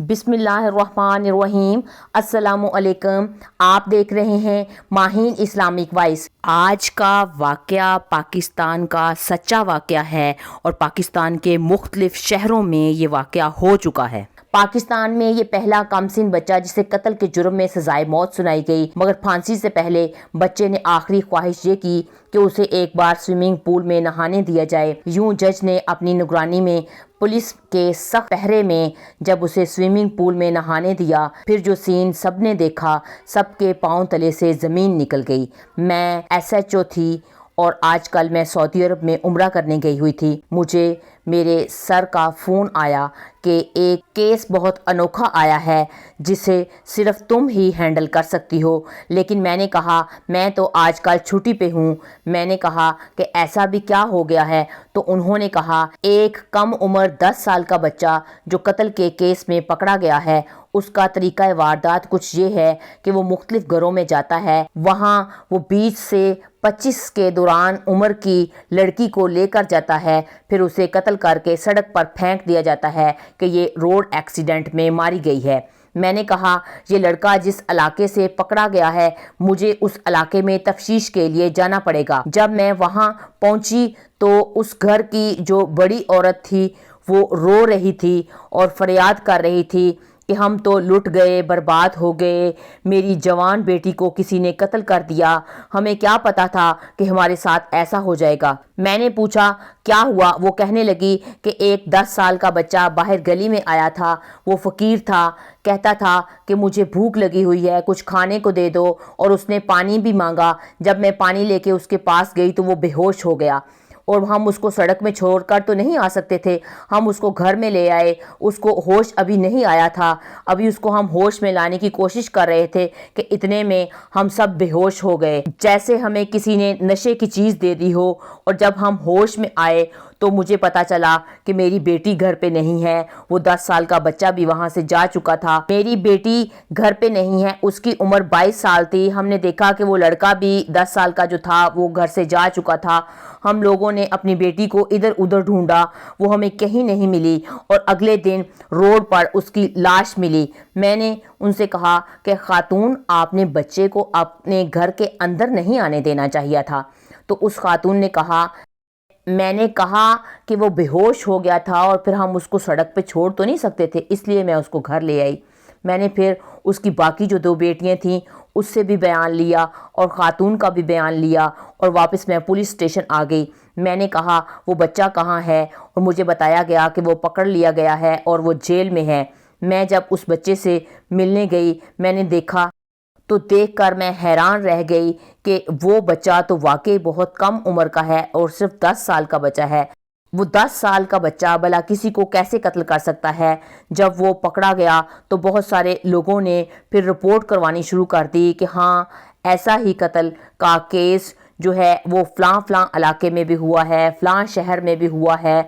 بسم اللہ الرحمن الرحیم۔ السلام علیکم۔ آپ دیکھ رہے ہیں ماہین اسلامک وائس۔ آج کا واقعہ پاکستان کا سچا واقعہ ہے اور پاکستان کے مختلف شہروں میں یہ واقعہ ہو چکا ہے۔ پاکستان میں یہ پہلا کم سن بچہ جسے قتل کے جرم میں سزائے موت سنائی گئی، مگر پھانسی سے پہلے بچے نے آخری خواہش یہ کی کہ اسے ایک بار سوئمنگ پول میں نہانے دیا جائے۔ یوں جج نے اپنی نگرانی میں پولیس کے سخت پہرے میں جب اسے سوئمنگ پول میں نہانے دیا، پھر جو سین سب نے دیکھا، سب کے پاؤں تلے سے زمین نکل گئی۔ میں SHO تھی اور آج کل میں سعودی عرب میں عمرہ کرنے گئی ہوئی تھی۔ مجھے میرے سر کا فون آیا کہ ایک کیس بہت انوکھا آیا ہے جسے صرف تم ہی ہینڈل کر سکتی ہو، لیکن میں نے کہا میں تو آج کل چھٹی پہ ہوں۔ میں نے کہا کہ ایسا بھی کیا ہو گیا ہے؟ تو انہوں نے کہا ایک کم عمر 10 سال کا بچہ جو قتل کے کیس میں پکڑا گیا ہے، اس کا طریقہ واردات کچھ یہ ہے کہ وہ مختلف گھروں میں جاتا ہے، وہاں وہ 20 سے 25 کے دوران عمر کی لڑکی کو لے کر جاتا ہے، پھر اسے قتل کر کے سڑک پر پھینک دیا جاتا ہے کہ یہ روڈ ایکسیڈنٹ میں ماری گئی ہے۔ میں نے کہا یہ لڑکا جس علاقے سے پکڑا گیا ہے، مجھے اس علاقے میں تفتیش کے لیے جانا پڑے گا۔ جب میں وہاں پہنچی تو اس گھر کی جو بڑی عورت تھی وہ رو رہی تھی اور فریاد کر رہی تھی کہ ہم تو لٹ گئے، برباد ہو گئے، میری جوان بیٹی کو کسی نے قتل کر دیا، ہمیں کیا پتا تھا کہ ہمارے ساتھ ایسا ہو جائے گا۔ میں نے پوچھا کیا ہوا؟ وہ کہنے لگی کہ ایک 10 سال کا بچہ باہر گلی میں آیا تھا، وہ فقیر تھا، کہتا تھا کہ مجھے بھوک لگی ہوئی ہے، کچھ کھانے کو دے دو، اور اس نے پانی بھی مانگا۔ جب میں پانی لے کے اس کے پاس گئی تو وہ بے ہوش ہو گیا، اور ہم اس کو سڑک میں چھوڑ کر تو نہیں آ سکتے تھے، ہم اس کو گھر میں لے آئے۔ اس کو ہوش ابھی نہیں آیا تھا، ابھی اس کو ہم ہوش میں لانے کی کوشش کر رہے تھے کہ اتنے میں ہم سب بے ہوش ہو گئے، جیسے ہمیں کسی نے نشے کی چیز دے دی ہو۔ اور جب ہم ہوش میں آئے تو مجھے پتا چلا کہ میری بیٹی گھر پہ نہیں ہے، وہ 10 سال کا بچہ بھی وہاں سے جا چکا تھا۔ میری بیٹی گھر پہ نہیں ہے، اس کی عمر 22 سال تھی۔ ہم نے دیکھا کہ وہ لڑکا بھی 10 سال کا جو تھا وہ گھر سے جا چکا تھا۔ ہم لوگوں نے اپنی بیٹی کو ادھر ادھر ڈھونڈا، وہ ہمیں کہیں نہیں ملی، اور اگلے دن روڈ پر اس کی لاش ملی۔ میں نے ان سے کہا کہ خاتون، آپ نے بچے کو اپنے گھر کے اندر نہیں آنے دینا چاہیے تھا۔ تو اس خاتون نے کہا میں نے کہا کہ وہ بے ہوش ہو گیا تھا اور پھر ہم اس کو سڑک پہ چھوڑ تو نہیں سکتے تھے، اس لیے میں اس کو گھر لے آئی۔ میں نے پھر اس کی باقی جو 2 بیٹیاں تھیں اس سے بھی بیان لیا اور خاتون کا بھی بیان لیا، اور واپس میں پولیس اسٹیشن آ گئی۔ میں نے کہا وہ بچہ کہاں ہے، اور مجھے بتایا گیا کہ وہ پکڑ لیا گیا ہے اور وہ جیل میں ہے۔ میں جب اس بچے سے ملنے گئی، میں نے دیکھا تو دیکھ کر میں حیران رہ گئی کہ وہ بچہ تو واقعی بہت کم عمر کا ہے اور صرف 10 سال کا بچہ ہے۔ وہ 10 سال کا بچہ بھلا کسی کو کیسے قتل کر سکتا ہے؟ جب وہ پکڑا گیا تو بہت سارے لوگوں نے پھر رپورٹ کروانی شروع کر دی کہ ہاں ایسا ہی قتل کا کیس جو ہے وہ فلاں فلاں علاقے میں بھی ہوا ہے، فلاں شہر میں بھی ہوا ہے،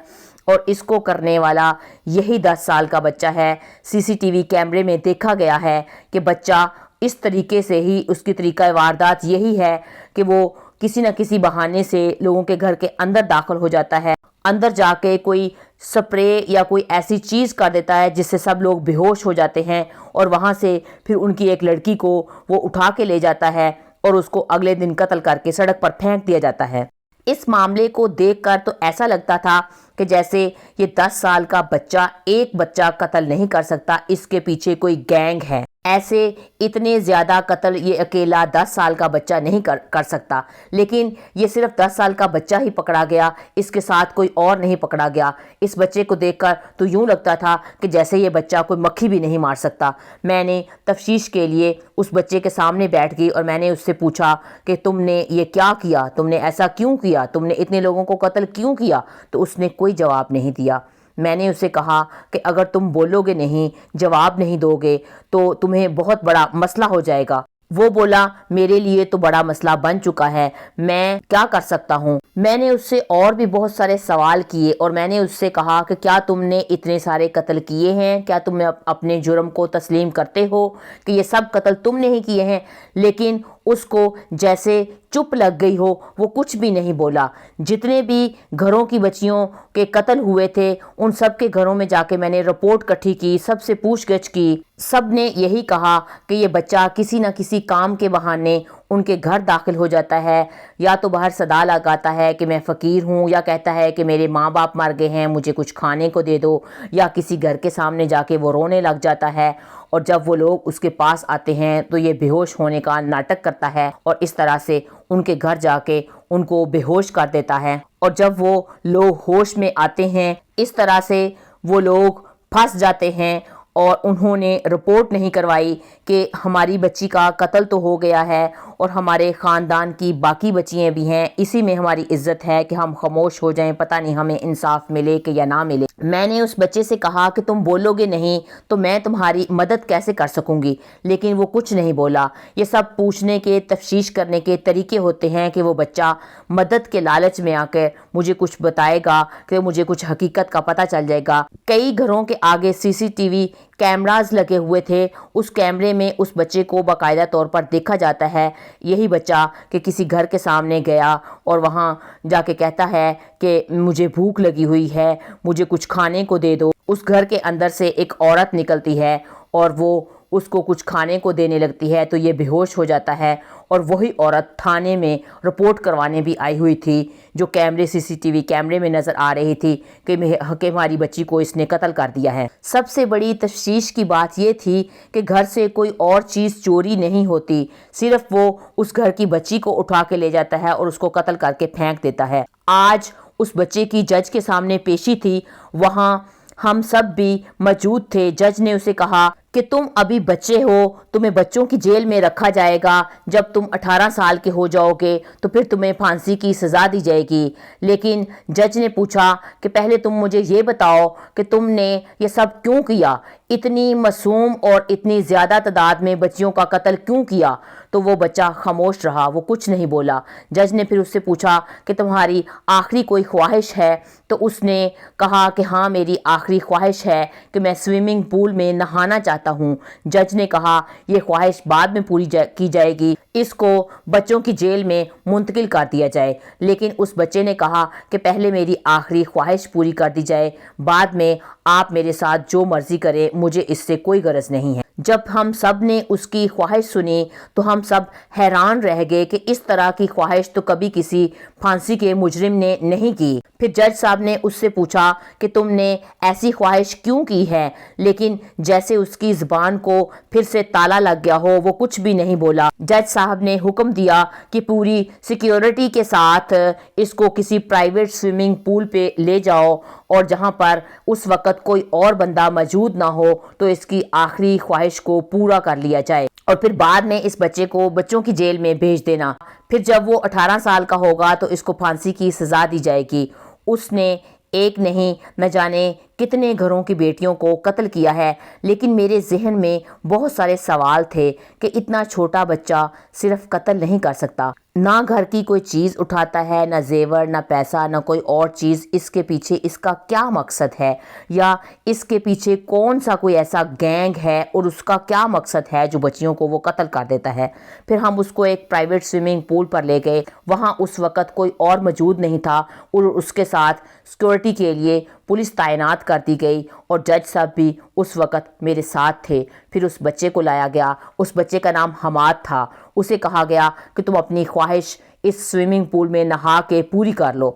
اور اس کو کرنے والا یہی 10 سال کا بچہ ہے۔ CCTV کیمرے میں دیکھا گیا ہے کہ بچہ اس طریقے سے ہی، اس کی طریقہ واردات یہی ہے کہ وہ کسی نہ کسی بہانے سے لوگوں کے گھر کے اندر داخل ہو جاتا ہے، اندر جا کے کوئی سپرے یا کوئی ایسی چیز کر دیتا ہے جس سے سب لوگ بے ہوش ہو جاتے ہیں، اور وہاں سے پھر ان کی ایک لڑکی کو وہ اٹھا کے لے جاتا ہے اور اس کو اگلے دن قتل کر کے سڑک پر پھینک دیا جاتا ہے۔ اس معاملے کو دیکھ کر تو ایسا لگتا تھا کہ جیسے یہ 10 سال کا بچہ ایک بچہ قتل نہیں کر سکتا، اس کے پیچھے کوئی گینگ ہے۔ ایسے اتنے زیادہ قتل یہ اکیلا 10 سال کا بچہ نہیں کر سکتا، لیکن یہ صرف 10 سال کا بچہ ہی پکڑا گیا، اس کے ساتھ کوئی اور نہیں پکڑا گیا۔ اس بچے کو دیکھ کر تو یوں لگتا تھا کہ جیسے یہ بچہ کوئی مکھی بھی نہیں مار سکتا۔ میں نے تفتیش کے لیے اس بچے کے سامنے بیٹھ گئی اور میں نے اس سے پوچھا کہ تم نے یہ کیا کیا، تم نے ایسا کیوں کیا، تم نے اتنے لوگوں کو قتل کیوں کیا؟ تو اس نے کوئی جواب نہیں دیا۔ میں نے اسے کہا کہ اگر تم بولو گے نہیں، جواب نہیں دو گے تو تمہیں بہت بڑا مسئلہ ہو جائے گا۔ وہ بولا میرے لیے تو بڑا مسئلہ بن چکا ہے، میں کیا کر سکتا ہوں؟ میں نے اس سے اور بھی بہت سارے سوال کیے اور میں نے اس سے کہا کہ کیا تم نے اتنے سارے قتل کیے ہیں؟ کیا تم اپنے جرم کو تسلیم کرتے ہو کہ یہ سب قتل تم نے ہی کیے ہیں؟ لیکن اس کو جیسے چپ لگ گئی ہو، وہ کچھ بھی نہیں بولا۔ جتنے بھی گھروں کی بچیوں کے قتل ہوئے تھے ان سب کے گھروں میں جا کے میں نے رپورٹ اکٹھی کی، سب سے پوچھ گچھ کی، سب نے یہی کہا کہ یہ بچہ کسی نہ کسی کام کے بہانے ان کے گھر داخل ہو جاتا ہے، یا تو باہر صدا لگاتا ہے کہ میں فقیر ہوں، یا کہتا ہے کہ میرے ماں باپ مر گئے ہیں مجھے کچھ کھانے کو دے دو، یا کسی گھر کے سامنے جا کے وہ رونے لگ جاتا ہے، اور جب وہ لوگ اس کے پاس آتے ہیں تو یہ بے ہوش ہونے کا ناٹک کرتا ہے اور اس طرح سے ان کے گھر جا کے ان کو بے ہوش کر دیتا ہے۔ اور جب وہ لوگ ہوش میں آتے ہیں اس طرح سے وہ لوگ پھنس جاتے ہیں، اور انہوں نے رپورٹ نہیں کروائی کہ ہماری بچی کا قتل تو ہو گیا ہے اور ہمارے خاندان کی باقی بچیاں بھی ہیں، اسی میں ہماری عزت ہے کہ ہم خاموش ہو جائیں، پتہ نہیں ہمیں انصاف ملے کہ یا نہ ملے۔ میں نے اس بچے سے کہا کہ تم بولو گے نہیں تو میں تمہاری مدد کیسے کر سکوں گی، لیکن وہ کچھ نہیں بولا۔ یہ سب پوچھنے کے، تفتیش کرنے کے طریقے ہوتے ہیں کہ وہ بچہ مدد کے لالچ میں آ کر مجھے کچھ بتائے گا، کہ مجھے کچھ حقیقت کا پتہ چل جائے گا۔ کئی گھروں کے آگے CCTV کیمراز لگے ہوئے تھے، اس کیمرے میں اس بچے کو باقاعدہ طور پر دیکھا جاتا ہے۔ یہی بچہ کہ کسی گھر کے سامنے گیا اور وہاں جا کے کہتا ہے کہ مجھے بھوک لگی ہوئی ہے، مجھے کچھ کھانے کو دے دو۔ اس گھر کے اندر سے ایک عورت نکلتی ہے اور وہ اس کو کچھ کھانے کو دینے لگتی ہے تو یہ بے ہوش ہو جاتا ہے، اور وہی عورت تھانے میں رپورٹ کروانے بھی آئی ہوئی تھی، جو CCTV کیمرے میں نظر آ رہی تھی کہ ہماری بچی کو اس نے قتل کر دیا ہے۔ سب سے بڑی تشویش کی بات یہ تھی کہ گھر سے کوئی اور چیز چوری نہیں ہوتی، صرف وہ اس گھر کی بچی کو اٹھا کے لے جاتا ہے اور اس کو قتل کر کے پھینک دیتا ہے۔ آج اس بچے کی جج کے سامنے پیشی تھی، وہاں ہم سب بھی موجود تھے۔ جج نے اسے کہا کہ تم ابھی بچے ہو، تمہیں بچوں کی جیل میں رکھا جائے گا، جب تم 18 سال کے ہو جاؤ گے تو پھر تمہیں پھانسی کی سزا دی جائے گی۔ لیکن جج نے پوچھا کہ پہلے تم مجھے یہ بتاؤ کہ تم نے یہ سب کیوں کیا، اتنی معصوم اور اتنی زیادہ تعداد میں بچیوں کا قتل کیوں کیا؟ تو وہ بچہ خاموش رہا، وہ کچھ نہیں بولا۔ جج نے پھر اس سے پوچھا کہ تمہاری آخری کوئی خواہش ہے؟ تو اس نے کہا کہ ہاں میری آخری خواہش ہے کہ میں سوئمنگ پول میں نہانا چاہتا ہوں۔ جج نے کہا یہ خواہش بعد میں پوری کی جائے گی، اس کو بچوں کی جیل میں منتقل کر دیا جائے۔ لیکن اس بچے نے کہا کہ پہلے میری آخری خواہش پوری کر دی جائے، بعد میں آپ میرے ساتھ جو مرضی کریں، مجھے اس سے کوئی غرض نہیں ہے۔ جب ہم سب نے اس کی خواہش سنی تو ہم سب حیران رہ گئے کہ اس طرح کی خواہش تو کبھی کسی پھانسی کے مجرم نے نہیں کی۔ پھر جج صاحب نے اس سے پوچھا کہ تم نے ایسی خواہش کیوں کی ہے؟ لیکن جیسے اس کی زبان کو پھر سے تالا لگ گیا ہو، وہ کچھ بھی نہیں بولا۔ جج صاحب نے حکم دیا کہ پوری سیکیورٹی کے ساتھ اس کو کسی پرائیویٹ سوئمنگ پول پہ لے جاؤ، اور جہاں پر اس وقت کوئی اور بندہ موجود نہ ہو تو اس کی آخری خواہش کو پورا کر لیا جائے، اور پھر بعد میں اس بچے کو بچوں کی جیل میں بھیج دینا۔ پھر جب وہ 18 سال کا ہوگا تو اس کو پھانسی کی سزا دی جائے گی۔ اس نے ایک نہیں نہ جانے کتنے گھروں کی بیٹیوں کو قتل کیا ہے، لیکن میرے ذہن میں بہت سارے سوال تھے کہ اتنا چھوٹا بچہ صرف قتل نہیں کر سکتا، نہ گھر کی کوئی چیز اٹھاتا ہے، نہ زیور، نہ پیسہ، نہ کوئی اور چیز۔ اس کے پیچھے اس کا کیا مقصد ہے، یا اس کے پیچھے کون سا کوئی ایسا گینگ ہے اور اس کا کیا مقصد ہے جو بچیوں کو وہ قتل کر دیتا ہے؟ پھر ہم اس کو ایک پرائیویٹ سوئمنگ پول پر لے گئے، وہاں اس وقت کوئی اور موجود نہیں تھا، اور اس کے ساتھ سیکورٹی کے لیے پولیس تعینات کر دی گئی، اور جج صاحب بھی اس وقت میرے ساتھ تھے۔ پھر اس بچے کو لایا گیا، اس بچے کا نام حماد تھا۔ اسے کہا گیا کہ تم اپنی خواہش اس سوئمنگ پول میں نہا کے پوری کر لو۔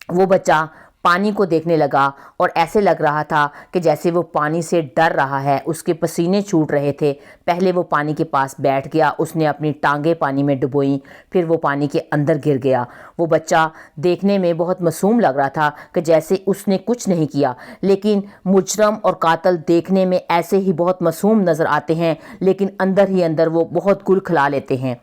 وہ بچہ پانی کو دیکھنے لگا اور ایسے لگ رہا تھا کہ جیسے وہ پانی سے ڈر رہا ہے، اس کے پسینے چھوٹ رہے تھے۔ پہلے وہ پانی کے پاس بیٹھ گیا، اس نے اپنی ٹانگیں پانی میں ڈبوئیں، پھر وہ پانی کے اندر گر گیا۔ وہ بچہ دیکھنے میں بہت معصوم لگ رہا تھا کہ جیسے اس نے کچھ نہیں کیا، لیکن مجرم اور قاتل دیکھنے میں ایسے ہی بہت معصوم نظر آتے ہیں، لیکن اندر ہی اندر وہ بہت گل کھلا لیتے ہیں۔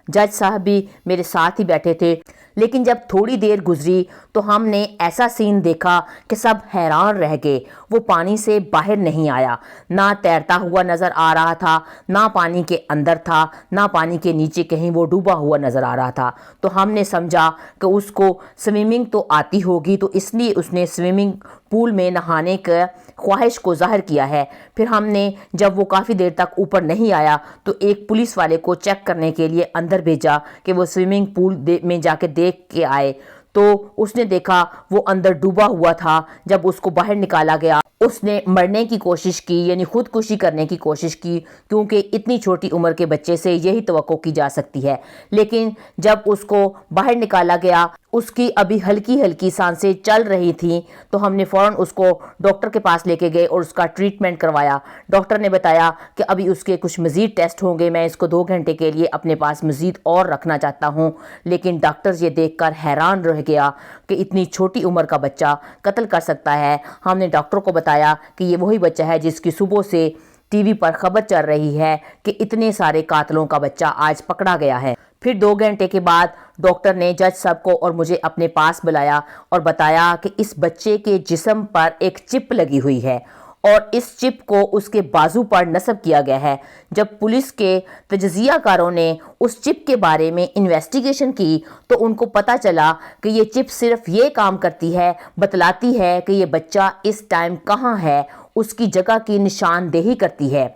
جج صاحب بھی میرے ساتھ ہی بیٹھے تھے، لیکن جب تھوڑی دیر گزری تو ہم نے ایسا سین دیکھا کہ سب حیران رہ گئے۔ وہ پانی سے باہر نہیں آیا، نہ تیرتا ہوا نظر آ رہا تھا، نہ پانی کے اندر تھا، نہ پانی کے نیچے کہیں وہ ڈوبا ہوا نظر آ رہا تھا۔ تو ہم نے سمجھا کہ اس کو سوئمنگ تو آتی ہوگی، تو اس لیے اس نے سوئمنگ پول میں نہانے کے خواہش کو ظاہر کیا ہے۔ پھر ہم نے جب وہ کافی دیر تک اوپر نہیں آیا تو ایک پولیس والے کو چیک کرنے کے لیے اندر بھیجا کہ وہ سوئمنگ پول میں جا کے دیکھ کے آئے، تو اس نے دیکھا وہ اندر ڈوبا ہوا تھا۔ جب اس کو باہر نکالا گیا اس نے مرنے کی کوشش کی، یعنی خودکشی کرنے کی کوشش کی، کیونکہ اتنی چھوٹی عمر کے بچے سے یہی توقع کی جا سکتی ہے۔ لیکن جب اس کو باہر نکالا گیا اس کی ابھی ہلکی ہلکی سانسیں چل رہی تھیں، تو ہم نے فوراً اس کو ڈاکٹر کے پاس لے کے گئے اور اس کا ٹریٹمنٹ کروایا۔ ڈاکٹر نے بتایا کہ ابھی اس کے کچھ مزید ٹیسٹ ہوں گے، میں اس کو 2 گھنٹے کے لیے اپنے پاس مزید اور رکھنا چاہتا ہوں۔ لیکن ڈاکٹر یہ دیکھ کر حیران رہ گیا کہ اتنی چھوٹی عمر کا بچہ قتل کر سکتا ہے۔ ہم نے ڈاکٹر کو بتایا کہ یہ وہی بچہ ہے جس کی صبح سے ٹی وی پر خبر چل رہی ہے کہ اتنے سارے قاتلوں کا بچہ آج پکڑا گیا ہے۔ پھر 2 گھنٹے کے بعد ڈاکٹر نے جج صاحب کو اور مجھے اپنے پاس بلایا اور بتایا کہ اس بچے کے جسم پر ایک چپ لگی ہوئی ہے اور اس چپ کو اس کے بازو پر نصب کیا گیا ہے۔ جب پولیس کے تجزیہ کاروں نے اس چپ کے بارے میں انویسٹیگیشن کی تو ان کو پتہ چلا کہ یہ چپ صرف یہ کام کرتی ہے، بتلاتی ہے کہ یہ بچہ اس ٹائم کہاں ہے، اس کی جگہ کی نشاندہی کرتی ہے۔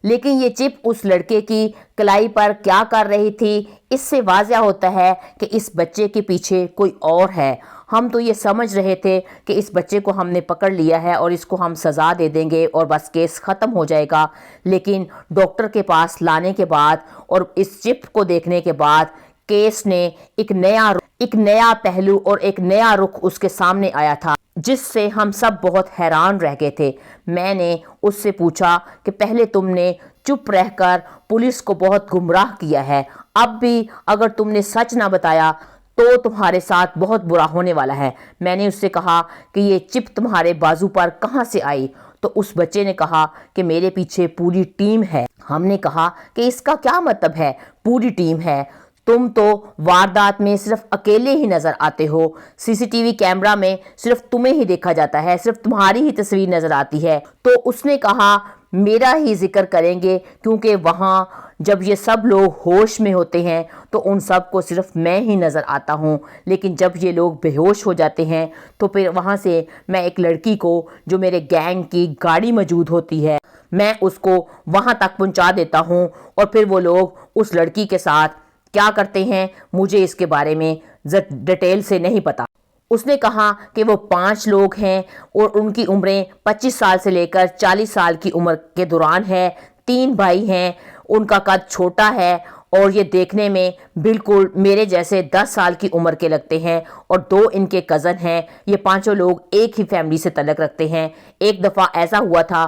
لیکن یہ چپ اس لڑکے کی کلائی پر کیا کر رہی تھی، اس سے واضح ہوتا ہے کہ اس بچے کے پیچھے کوئی اور ہے۔ ہم تو یہ سمجھ رہے تھے کہ اس بچے کو ہم نے پکڑ لیا ہے اور اس کو ہم سزا دے دیں گے اور بس کیس ختم ہو جائے گا، لیکن ڈاکٹر کے پاس لانے کے بعد اور اس چپ کو دیکھنے کے بعد کیس نے ایک نیا پہلو اور ایک نیا رخ اس کے سامنے آیا تھا، جس سے ہم سب بہت حیران رہ گئے تھے۔ میں نے اس سے پوچھا کہ پہلے تم نے چپ رہ کر پولیس کو بہت گمراہ کیا ہے، اب بھی اگر تم نے سچ نہ بتایا تو تمہارے ساتھ بہت برا ہونے والا ہے۔ میں نے اس سے کہا کہ یہ چپ تمہارے بازو پر کہاں سے آئی؟ تو اس بچے نے کہا کہ میرے پیچھے پوری ٹیم ہے۔ ہم نے کہا کہ اس کا کیا مطلب ہے پوری ٹیم ہے؟ تم تو واردات میں صرف اکیلے ہی نظر آتے ہو، سی سی ٹی وی کیمرہ میں صرف تمہیں ہی دیکھا جاتا ہے، صرف تمہاری ہی تصویر نظر آتی ہے۔ تو اس نے کہا میرا ہی ذکر کریں گے، کیونکہ وہاں جب یہ سب لوگ ہوش میں ہوتے ہیں تو ان سب کو صرف میں ہی نظر آتا ہوں، لیکن جب یہ لوگ بے ہوش ہو جاتے ہیں تو پھر وہاں سے میں ایک لڑکی کو جو میرے گینگ کی گاڑی موجود ہوتی ہے میں اس کو وہاں تک پہنچا دیتا ہوں، اور پھر وہ لوگ اس لڑکی کے ساتھ کیا کرتے ہیں مجھے اس کے بارے میں ڈیٹیل سے نہیں پتا۔ اس نے کہا کہ وہ 5 لوگ ہیں اور ان کی عمریں 25 سال سے لے کر 40 سال کی عمر کے دوران ہے، 3 بھائی ہیں، ان کا قد چھوٹا ہے اور یہ دیکھنے میں بالکل میرے جیسے 10 سال کی عمر کے لگتے ہیں، اور 2 ان کے کزن ہیں۔ یہ 5 لوگ ایک ہی فیملی سے تعلق رکھتے ہیں۔ ایک دفعہ ایسا ہوا تھا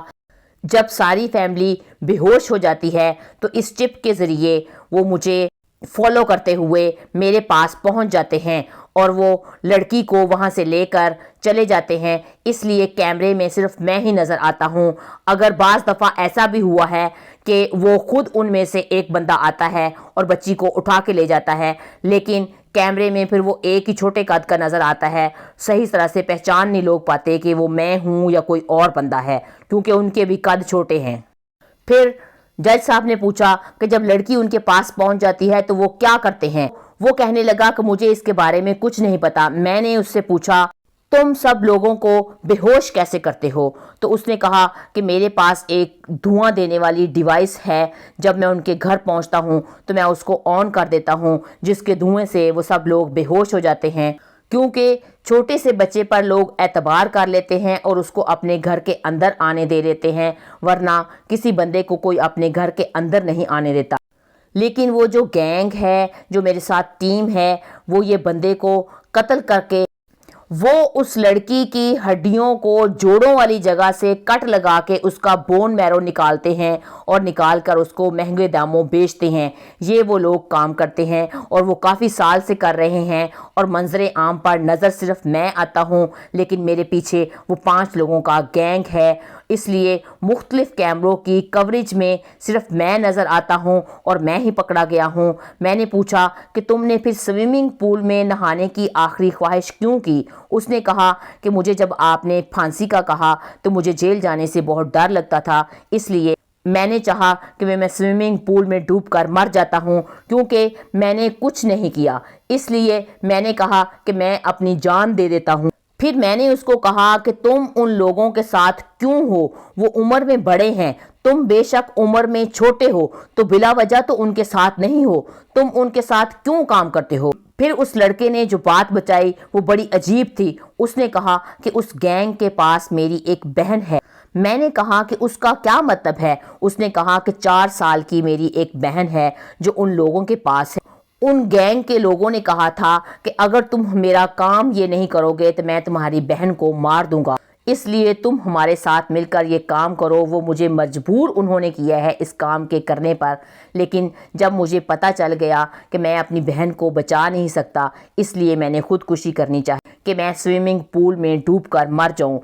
جب ساری فیملی بے ہوش ہو جاتی ہے تو اس چپ کے ذریعے وہ مجھے فالو کرتے ہوئے میرے پاس پہنچ جاتے ہیں اور وہ لڑکی کو وہاں سے لے کر چلے جاتے ہیں، اس لیے کیمرے میں صرف میں ہی نظر آتا ہوں۔ اگر بعض دفعہ ایسا بھی ہوا ہے کہ وہ خود ان میں سے ایک بندہ آتا ہے اور بچی کو اٹھا کے لے جاتا ہے، لیکن کیمرے میں پھر وہ ایک ہی چھوٹے قد کا نظر آتا ہے، صحیح طرح سے پہچان نہیں لوگ پاتے کہ وہ میں ہوں یا کوئی اور بندہ ہے، کیونکہ ان کے بھی قد چھوٹے ہیں۔ پھر جج صاحب نے پوچھا کہ جب لڑکی ان کے پاس پہنچ جاتی ہے تو وہ کیا کرتے ہیں؟ وہ کہنے لگا کہ مجھے اس کے بارے میں کچھ نہیں پتا۔ میں نے اس سے پوچھا تم سب لوگوں کو بے ہوش کیسے کرتے ہو؟ تو اس نے کہا کہ میرے پاس ایک دھواں دینے والی ڈیوائس ہے، جب میں ان کے گھر پہنچتا ہوں تو میں اس کو آن کر دیتا ہوں، جس کے دھوئیں سے وہ سب لوگ بے ہوش ہو جاتے ہیں، کیونکہ چھوٹے سے بچے پر لوگ اعتبار کر لیتے ہیں اور اس کو اپنے گھر کے اندر آنے دے لیتے ہیں، ورنہ کسی بندے کو کوئی اپنے گھر کے اندر نہیں آنے دیتا۔ لیکن وہ جو گینگ ہے، جو میرے ساتھ ٹیم ہے، وہ یہ بندے کو قتل کر کے وہ اس لڑکی کی ہڈیوں کو جوڑوں والی جگہ سے کٹ لگا کے اس کا بون میرو نکالتے ہیں اور نکال کر اس کو مہنگے داموں بیچتے ہیں۔ یہ وہ لوگ کام کرتے ہیں اور وہ کافی سال سے کر رہے ہیں، اور منظر عام پر نظر صرف میں آتا ہوں، لیکن میرے پیچھے وہ 5 لوگوں کا گینگ ہے۔ اس لیے مختلف کیمروں کی کوریج میں صرف میں نظر آتا ہوں اور میں ہی پکڑا گیا ہوں۔ میں نے پوچھا کہ تم نے پھر سوئمنگ پول میں نہانے کی آخری خواہش کیوں کی؟ اس نے کہا کہ مجھے جب آپ نے پھانسی کا کہا تو مجھے جیل جانے سے بہت ڈر لگتا تھا، اس لیے میں نے چاہا کہ میں سوئمنگ پول میں ڈوب کر مر جاتا ہوں کیونکہ میں نے کچھ نہیں کیا، اس لیے میں نے کہا کہ میں اپنی جان دے دیتا ہوں۔ پھر میں نے اس کو کہا کہ تم ان لوگوں کے ساتھ کیوں ہو؟ وہ عمر میں بڑے ہیں، تم بے شک عمر میں چھوٹے ہو تو بلا وجہ تو ان کے ساتھ نہیں ہو، تم ان کے ساتھ کیوں کام کرتے ہو؟ پھر اس لڑکے نے جو بات بچائی وہ بڑی عجیب تھی۔ اس نے کہا کہ اس گینگ کے پاس میری ایک بہن ہے۔ میں نے کہا کہ اس کا کیا مطلب ہے؟ اس نے کہا کہ 4 سال کی میری ایک بہن ہے جو ان لوگوں کے پاس ہے۔ ان گینگ کے لوگوں نے کہا تھا کہ اگر تم میرا کام یہ نہیں کرو گے تو میں تمہاری بہن کو مار دوں گا، اس لیے تم ہمارے ساتھ مل کر یہ کام کرو۔ وہ مجھے مجبور انہوں نے کیا ہے اس کام کے کرنے پر، لیکن جب مجھے پتہ چل گیا کہ میں اپنی بہن کو بچا نہیں سکتا، اس لیے میں نے خودکشی کرنی چاہی کہ میں سوئمنگ پول میں ڈوب کر مر جاؤں،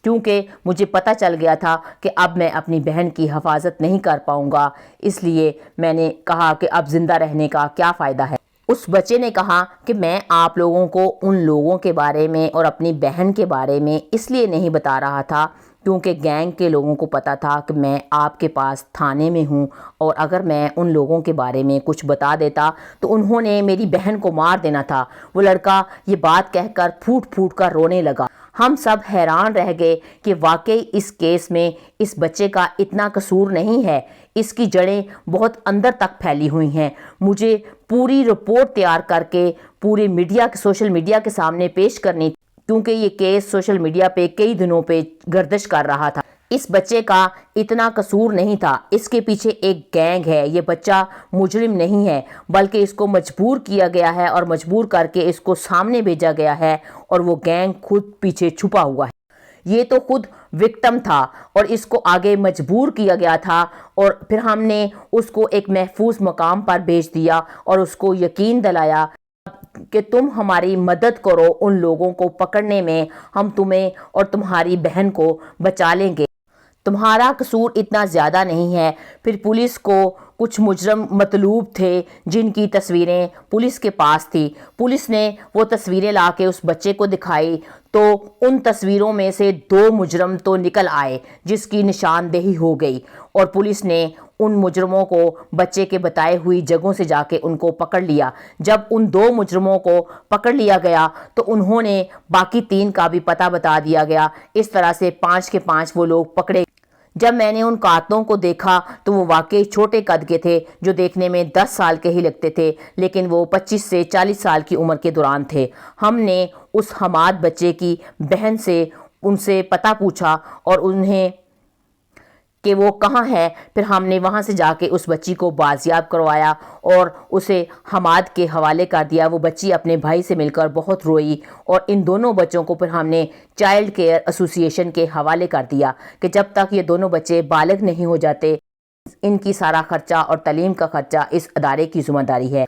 کیونکہ مجھے پتہ چل گیا تھا کہ اب میں اپنی بہن کی حفاظت نہیں کر پاؤں گا۔ اس لیے میں نے کہا کہ اب زندہ رہنے کا کیا فائدہ ہے۔ اس بچے نے کہا کہ میں آپ لوگوں کو ان لوگوں کے بارے میں اور اپنی بہن کے بارے میں اس لیے نہیں بتا رہا تھا کیونکہ گینگ کے لوگوں کو پتا تھا کہ میں آپ کے پاس تھانے میں ہوں، اور اگر میں ان لوگوں کے بارے میں کچھ بتا دیتا تو انہوں نے میری بہن کو مار دینا تھا۔ وہ لڑکا یہ بات کہہ کر پھوٹ پھوٹ کر رونے لگا۔ ہم سب حیران رہ گئے کہ واقعی اس کیس میں اس بچے کا اتنا قصور نہیں ہے، اس کی جڑیں بہت اندر تک پھیلی ہوئی ہیں۔ مجھے پوری رپورٹ تیار کر کے پورے سوشل میڈیا کے سامنے پیش کرنی، کیونکہ یہ کیس سوشل میڈیا پہ کئی دنوں پہ گردش کر رہا تھا۔ اس بچے کا اتنا قصور نہیں تھا، اس کے پیچھے ایک گینگ ہے۔ یہ بچہ مجرم نہیں ہے بلکہ اس کو مجبور کیا گیا ہے اور مجبور کر کے اس کو سامنے بھیجا گیا ہے، اور وہ گینگ خود پیچھے چھپا ہوا ہے۔ یہ تو خود وکٹم تھا اور اس کو آگے مجبور کیا گیا تھا، اور پھر ہم نے اس کو ایک محفوظ مقام پر بھیج دیا اور اس کو یقین دلایا کہ تم ہماری مدد کرو ان لوگوں کو پکڑنے میں، ہم تمہیں اور تمہاری بہن کو بچا لیں گے، تمہارا قصور اتنا زیادہ نہیں ہے۔ پھر پولیس کو کچھ مجرم مطلوب تھے جن کی تصویریں پولیس کے پاس تھی۔ پولیس نے وہ تصویریں لا کے اس بچے کو دکھائی تو ان تصویروں میں سے 2 مجرم تو نکل آئے جس کی نشاندہی ہو گئی، اور پولیس نے ان مجرموں کو بچے کے بتائے ہوئی جگہوں سے جا کے ان کو پکڑ لیا۔ جب ان 2 مجرموں کو پکڑ لیا گیا تو انہوں نے باقی 3 کا بھی پتہ بتا دیا گیا۔ اس طرح سے 5 کے 5 وہ لوگ پکڑے۔ جب میں نے ان قاتلوں کو دیکھا تو وہ واقعی چھوٹے قد کے تھے، جو دیکھنے میں 10 سال کے ہی لگتے تھے، لیکن وہ 25 سے 40 سال کی عمر کے دوران تھے۔ ہم نے اس حماد بچے کی بہن سے ان سے پتہ پوچھا اور انہیں کہ وہ کہاں ہے۔ پھر ہم نے وہاں سے جا کے اس بچی کو بازیاب کروایا اور اسے حماد کے حوالے کر دیا۔ وہ بچی اپنے بھائی سے مل کر بہت روئی، اور ان دونوں بچوں کو پھر ہم نے چائلڈ کیئر ایسوسی ایشن کے حوالے کر دیا کہ جب تک یہ دونوں بچے بالغ نہیں ہو جاتے ان کی سارا خرچہ اور تعلیم کا خرچہ اس ادارے کی ذمہ داری ہے۔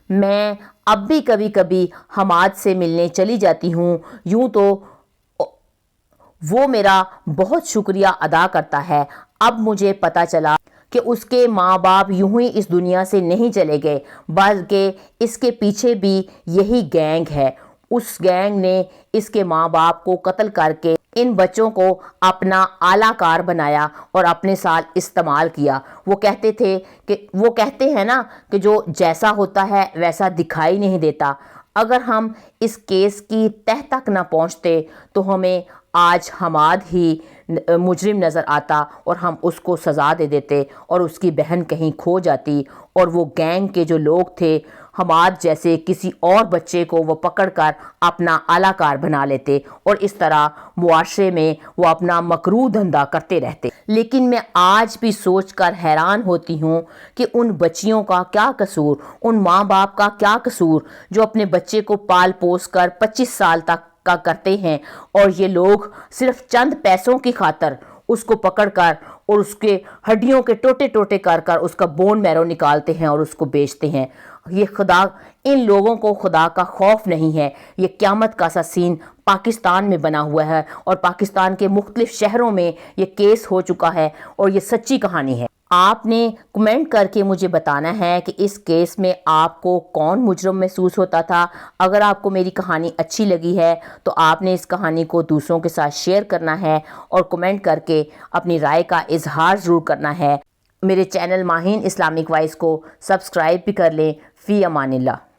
میں اب بھی کبھی کبھی حماد سے ملنے چلی جاتی ہوں، یوں تو وہ میرا بہت شکریہ ادا کرتا ہے۔ اب مجھے پتہ چلا کہ اس کے ماں باپ یوں ہی اس دنیا سے نہیں چلے گئے، بلکہ اس کے پیچھے بھی یہی گینگ ہے۔ اس گینگ نے اس کے ماں باپ کو قتل کر کے ان بچوں کو اپنا اعلیٰ کار بنایا اور اپنے ساتھ استعمال کیا۔ وہ کہتے ہیں نا کہ جو جیسا ہوتا ہے ویسا دکھائی نہیں دیتا۔ اگر ہم اس کیس کی تہ تک نہ پہنچتے تو ہمیں آج حماد ہی مجرم نظر آتا اور ہم اس کو سزا دے دیتے اور اس کی بہن کہیں کھو جاتی، اور وہ گینگ کے جو لوگ تھے حماد جیسے کسی اور بچے کو وہ پکڑ کر اپنا اعلیٰ کار بنا لیتے، اور اس طرح معاشرے میں وہ اپنا مکروہ دھندا کرتے رہتے۔ لیکن میں آج بھی سوچ کر حیران ہوتی ہوں کہ ان بچیوں کا کیا قصور، ان ماں باپ کا کیا قصور جو اپنے بچے کو پال پوس کر 25 سال تک کا کرتے ہیں، اور یہ لوگ صرف چند پیسوں کی خاطر اس کو پکڑ کر اور اس کے ہڈیوں کے ٹوٹے ٹوٹے کر کر اس کا بون میرو نکالتے ہیں اور اس کو بیچتے ہیں۔ ان لوگوں کو خدا کا خوف نہیں ہے۔ یہ قیامت کا سا سین پاکستان میں بنا ہوا ہے اور پاکستان کے مختلف شہروں میں یہ کیس ہو چکا ہے اور یہ سچی کہانی ہے۔ آپ نے کمنٹ کر کے مجھے بتانا ہے کہ اس کیس میں آپ کو کون مجرم محسوس ہوتا تھا۔ اگر آپ کو میری کہانی اچھی لگی ہے تو آپ نے اس کہانی کو دوسروں کے ساتھ شیئر کرنا ہے اور کمنٹ کر کے اپنی رائے کا اظہار ضرور کرنا ہے۔ میرے چینل ماہین اسلامک وائس کو سبسکرائب بھی کر لیں۔ فی امان اللہ۔